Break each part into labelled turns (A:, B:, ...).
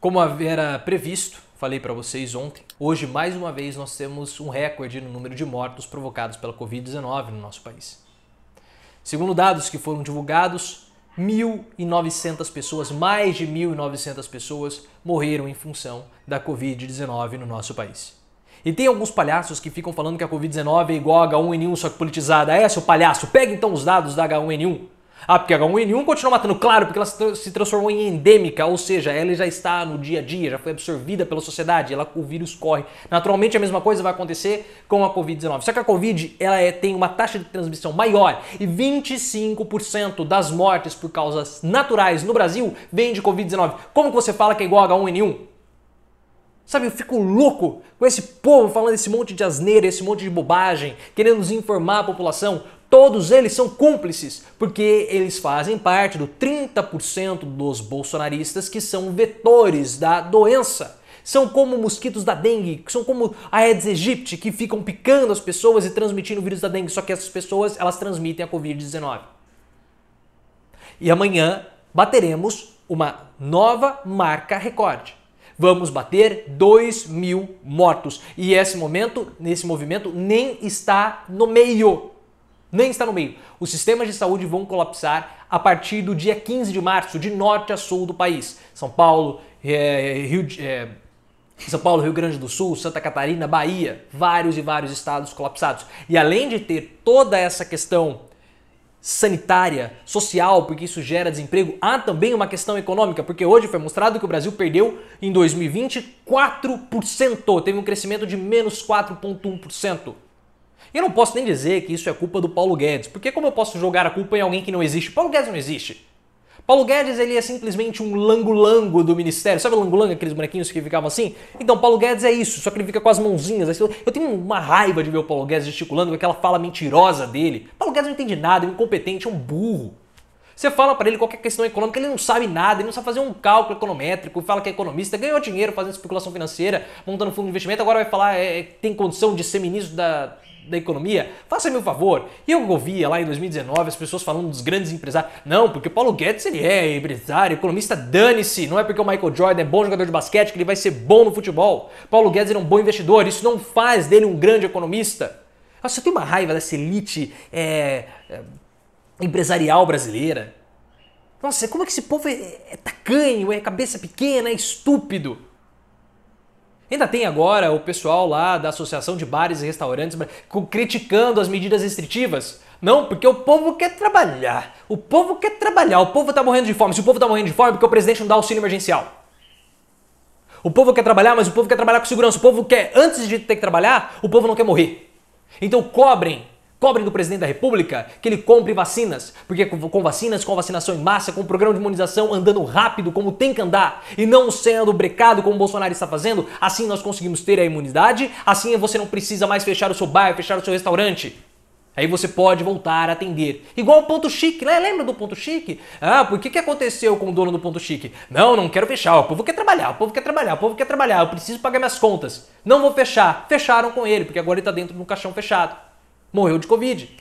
A: Como era previsto, falei para vocês ontem, hoje mais uma vez nós temos um recorde no número de mortos provocados pela Covid-19 no nosso país. Segundo dados que foram divulgados, 1.900 pessoas, mais de 1.900 pessoas morreram em função da Covid-19 no nosso país. E tem alguns palhaços que ficam falando que a Covid-19 é igual a H1N1, só que politizada. É, seu palhaço, pega então os dados da H1N1. Ah, porque a H1N1 continua matando, claro, porque ela se transformou em endêmica, ou seja, ela já está no dia a dia, já foi absorvida pela sociedade, o vírus corre. Naturalmente a mesma coisa vai acontecer com a Covid-19. Só que a Covid tem uma taxa de transmissão maior e 25% das mortes por causas naturais no Brasil vem de Covid-19. Como que você fala que é igual a H1N1? Sabe, eu fico louco com esse povo falando esse monte de asneira, esse monte de bobagem, querendo desinformar a população. Todos eles são cúmplices, porque eles fazem parte do 30% dos bolsonaristas que são vetores da doença. São como mosquitos da dengue, são como a Aedes aegypti, que ficam picando as pessoas e transmitindo o vírus da dengue, só que essas pessoas, elas transmitem a Covid-19. E amanhã bateremos uma nova marca recorde. Vamos bater 2.000 mortos. E nesse movimento, nem está no meio. Nem está no meio. Os sistemas de saúde vão colapsar a partir do dia 15 de março, de norte a sul do país. São Paulo, Rio Grande do Sul, Santa Catarina, Bahia, vários e vários estados colapsados. E além de ter toda essa questão sanitária, social, porque isso gera desemprego, há também uma questão econômica, porque hoje foi mostrado que o Brasil perdeu em 2020 4%, teve um crescimento de menos 4,1%. E eu não posso nem dizer que isso é culpa do Paulo Guedes, porque como eu posso jogar a culpa em alguém que não existe? Paulo Guedes não existe. Paulo Guedes, ele é simplesmente um lango-lango do ministério. Sabe o lango-lango, aqueles bonequinhos que ficavam assim? Então, Paulo Guedes é isso, só que ele fica com as mãozinhas. Eu tenho uma raiva de ver o Paulo Guedes gesticulando com aquela fala mentirosa dele. Paulo Guedes não entende nada, é um incompetente, é um burro. Você fala para ele qualquer questão econômica, ele não sabe nada, ele não sabe fazer um cálculo econométrico, fala que é economista, ganhou dinheiro fazendo especulação financeira, montando fundo de investimento, agora vai falar tem condição de ser ministro da economia. Faça-me um favor. E eu ouvia lá em 2019 as pessoas falando dos grandes empresários. Não, porque Paulo Guedes ele é empresário, economista, dane-se. Não é porque o Michael Jordan é bom jogador de basquete que ele vai ser bom no futebol. Paulo Guedes ele é um bom investidor, isso não faz dele um grande economista. Nossa, eu tenho uma raiva dessa elite empresarial brasileira. Nossa, como é que esse povo é tacanho, é cabeça pequena, é estúpido? Ainda tem agora o pessoal lá da Associação de Bares e Restaurantes criticando as medidas restritivas. Não, porque o povo quer trabalhar. O povo quer trabalhar. O povo tá morrendo de fome. Se o povo tá morrendo de fome é porque o presidente não dá auxílio emergencial. O povo quer trabalhar, mas o povo quer trabalhar com segurança. O povo quer, antes de ter que trabalhar, o povo não quer morrer. Então cobrem do presidente da República que ele compre vacinas, porque com vacinas, com vacinação em massa, com o programa de imunização andando rápido como tem que andar e não sendo brecado como o Bolsonaro está fazendo, assim nós conseguimos ter a imunidade, assim você não precisa mais fechar o seu bar, fechar o seu restaurante. Aí você pode voltar a atender. Igual o Ponto Chique, né? Lembra do Ponto Chique? Ah, por que aconteceu com o dono do Ponto Chique? Não quero fechar, o povo quer trabalhar, o povo quer trabalhar, o povo quer trabalhar, eu preciso pagar minhas contas. Não vou fechar. Fecharam com ele, porque agora ele está dentro de um caixão fechado. Morreu de Covid.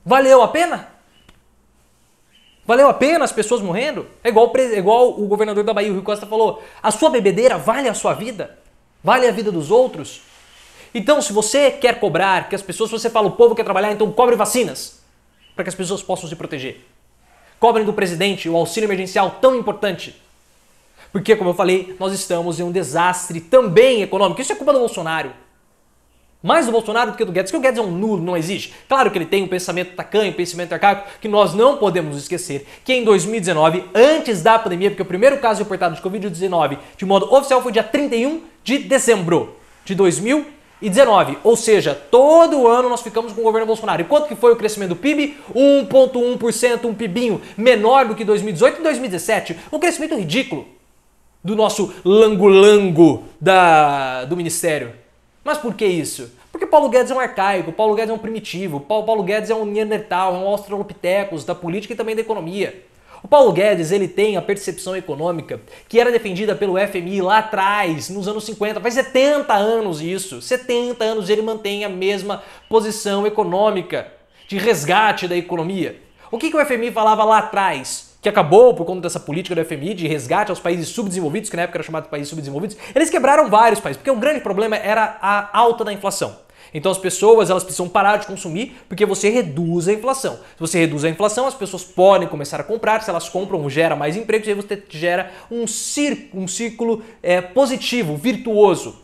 A: Valeu a pena? Valeu a pena as pessoas morrendo? É igual o governador da Bahia, o Rui Costa, falou. A sua bebedeira vale a sua vida? Vale a vida dos outros? Então, se você quer cobrar que as pessoas, se você fala o povo quer trabalhar, então cobre vacinas para que as pessoas possam se proteger. Cobrem do presidente o auxílio emergencial tão importante. Porque, como eu falei, nós estamos em um desastre também econômico. Isso é culpa do Bolsonaro. Mais do Bolsonaro do que do Guedes, porque o Guedes é um nulo, não existe. Claro que ele tem um pensamento tacanho, um pensamento arcaico, que nós não podemos esquecer que em 2019, antes da pandemia, porque o primeiro caso reportado de Covid-19 de modo oficial foi dia 31 de dezembro de 2019. Ou seja, todo ano nós ficamos com o governo Bolsonaro. E quanto que foi o crescimento do PIB? 1,1%, um PIBinho menor do que 2018 e 2017. Um crescimento ridículo do nosso lango-lango do Ministério. Mas por que isso? Porque Paulo Guedes é um arcaico, Paulo Guedes é um primitivo, Paulo Guedes é um neandertal, é um australopithecus da política e também da economia. O Paulo Guedes ele tem a percepção econômica que era defendida pelo FMI lá atrás, nos anos 50, faz 70 anos isso, 70 anos ele mantém a mesma posição econômica de resgate da economia. O que o FMI falava lá atrás? Que que acabou por conta dessa política do FMI de resgate aos países subdesenvolvidos, que na época era chamado de países subdesenvolvidos, eles quebraram vários países, porque o grande problema era a alta da inflação. Então as pessoas elas precisam parar de consumir porque você reduz a inflação. Se você reduz a inflação, as pessoas podem começar a comprar, se elas compram, gera mais empregos e aí você gera um ciclo positivo, virtuoso.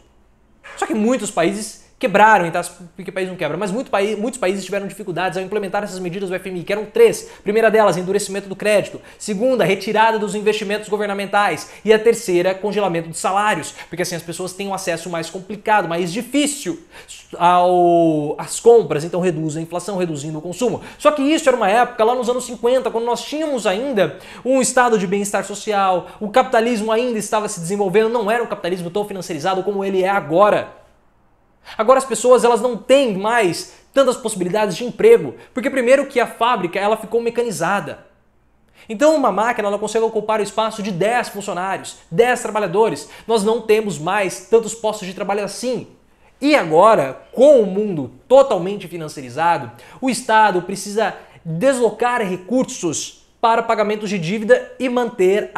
A: Só que muitos países quebraram, então, porque país não quebra, mas muitos países tiveram dificuldades ao implementar essas medidas do FMI, que eram 3. Primeira delas, endurecimento do crédito. Segunda, retirada dos investimentos governamentais. E a terceira, congelamento de salários, porque assim as pessoas têm um acesso mais complicado, mais difícil às compras, então reduz a inflação, reduzindo o consumo. Só que isso era uma época lá nos anos 50, quando nós tínhamos ainda um estado de bem-estar social, o capitalismo ainda estava se desenvolvendo, não era um capitalismo tão financiarizado como ele é agora. Agora as pessoas elas não têm mais tantas possibilidades de emprego, porque primeiro que a fábrica ela ficou mecanizada. Então uma máquina ela consegue ocupar o espaço de 10 funcionários, 10 trabalhadores. Nós não temos mais tantos postos de trabalho assim. E agora, com o mundo totalmente financiarizado, o Estado precisa deslocar recursos para pagamentos de dívida e manter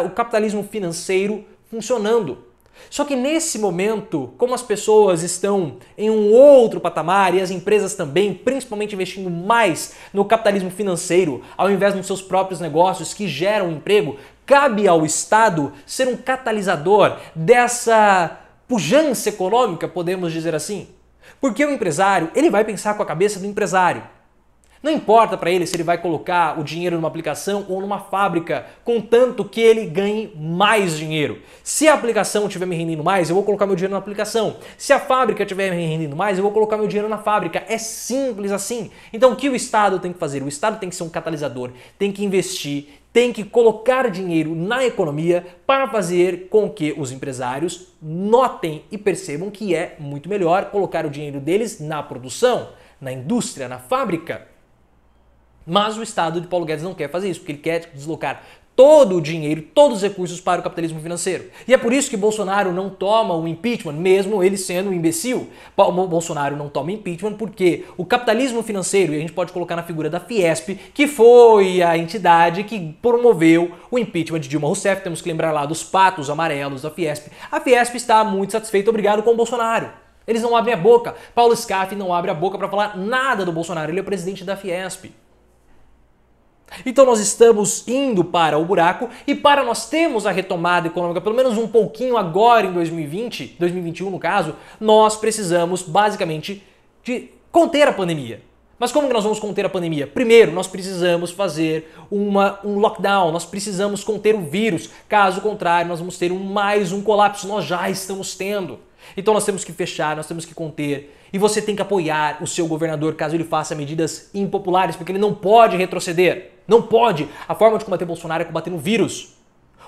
A: o capitalismo financeiro funcionando. Só que nesse momento, como as pessoas estão em um outro patamar e as empresas também, principalmente investindo mais no capitalismo financeiro, ao invés nos seus próprios negócios que geram emprego, cabe ao Estado ser um catalisador dessa pujança econômica, podemos dizer assim. Porque o empresário, ele vai pensar com a cabeça do empresário. Não importa para ele se ele vai colocar o dinheiro numa aplicação ou numa fábrica, contanto que ele ganhe mais dinheiro. Se a aplicação estiver me rendendo mais, eu vou colocar meu dinheiro na aplicação. Se a fábrica estiver me rendendo mais, eu vou colocar meu dinheiro na fábrica. É simples assim. Então o que o Estado tem que fazer? O Estado tem que ser um catalisador, tem que investir, tem que colocar dinheiro na economia para fazer com que os empresários notem e percebam que é muito melhor colocar o dinheiro deles na produção, na indústria, na fábrica. Mas o Estado de Paulo Guedes não quer fazer isso, porque ele quer deslocar todo o dinheiro, todos os recursos para o capitalismo financeiro. E é por isso que Bolsonaro não toma o impeachment, mesmo ele sendo um imbecil. Bolsonaro não toma impeachment porque o capitalismo financeiro, e a gente pode colocar na figura da Fiesp, que foi a entidade que promoveu o impeachment de Dilma Rousseff, temos que lembrar lá dos patos amarelos da Fiesp. A Fiesp está muito satisfeita, obrigado, com o Bolsonaro. Eles não abrem a boca. Paulo Scaff não abre a boca para falar nada do Bolsonaro, ele é o presidente da Fiesp. Então nós estamos indo para o buraco e para nós termos a retomada econômica, pelo menos um pouquinho agora em 2020, 2021 no caso, nós precisamos basicamente de conter a pandemia. Mas como que nós vamos conter a pandemia? Primeiro, nós precisamos fazer um lockdown, nós precisamos conter o vírus, caso contrário nós vamos ter mais um colapso, nós já estamos tendo. Então nós temos que fechar, nós temos que conter. E você tem que apoiar o seu governador caso ele faça medidas impopulares, porque ele não pode retroceder. Não pode. A forma de combater Bolsonaro é combater o vírus.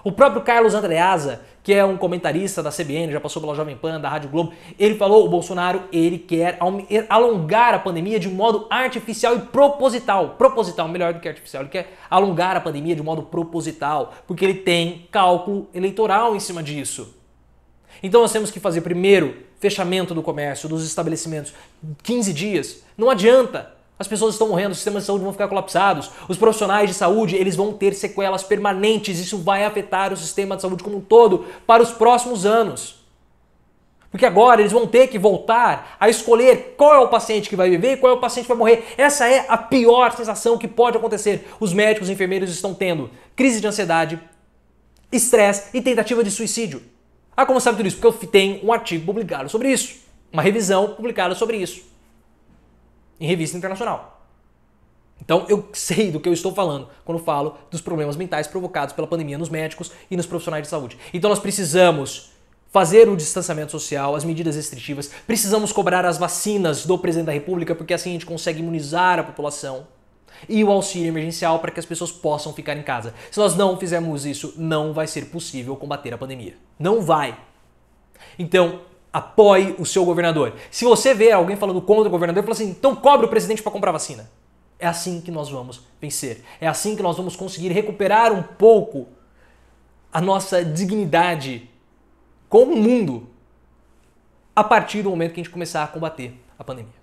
A: O próprio Carlos Andreasa, que é um comentarista da CBN, já passou pela Jovem Pan, da Rádio Globo, ele falou, o Bolsonaro, ele quer alongar a pandemia de um modo artificial e proposital. Proposital, melhor do que artificial. Ele quer alongar a pandemia de um modo proposital, porque ele tem cálculo eleitoral em cima disso. Então nós temos que fazer primeiro fechamento do comércio, dos estabelecimentos, 15 dias. Não adianta. As pessoas estão morrendo, os sistemas de saúde vão ficar colapsados, os profissionais de saúde eles vão ter sequelas permanentes, isso vai afetar o sistema de saúde como um todo para os próximos anos. Porque agora eles vão ter que voltar a escolher qual é o paciente que vai viver e qual é o paciente que vai morrer. Essa é a pior sensação que pode acontecer. Os médicos e enfermeiros estão tendo crise de ansiedade, estresse e tentativa de suicídio. Ah, como sabe tudo isso? Porque eu tenho um artigo publicado sobre isso, uma revisão publicada sobre isso, em revista internacional. Então eu sei do que eu estou falando quando falo dos problemas mentais provocados pela pandemia nos médicos e nos profissionais de saúde. Então nós precisamos fazer o distanciamento social, as medidas restritivas, precisamos cobrar as vacinas do presidente da República, porque assim a gente consegue imunizar a população. E o auxílio emergencial para que as pessoas possam ficar em casa. Se nós não fizermos isso, não vai ser possível combater a pandemia. Não vai. Então, apoie o seu governador. Se você vê alguém falando contra o governador, fala assim, então cobre o presidente para comprar vacina. É assim que nós vamos vencer. É assim que nós vamos conseguir recuperar um pouco a nossa dignidade com o mundo a partir do momento que a gente começar a combater a pandemia.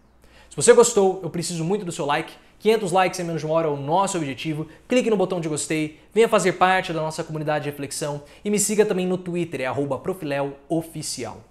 A: Se você gostou, eu preciso muito do seu like. 500 likes em menos de uma hora é o nosso objetivo. Clique no botão de gostei, venha fazer parte da nossa comunidade de reflexão e me siga também no Twitter, @profileooficial.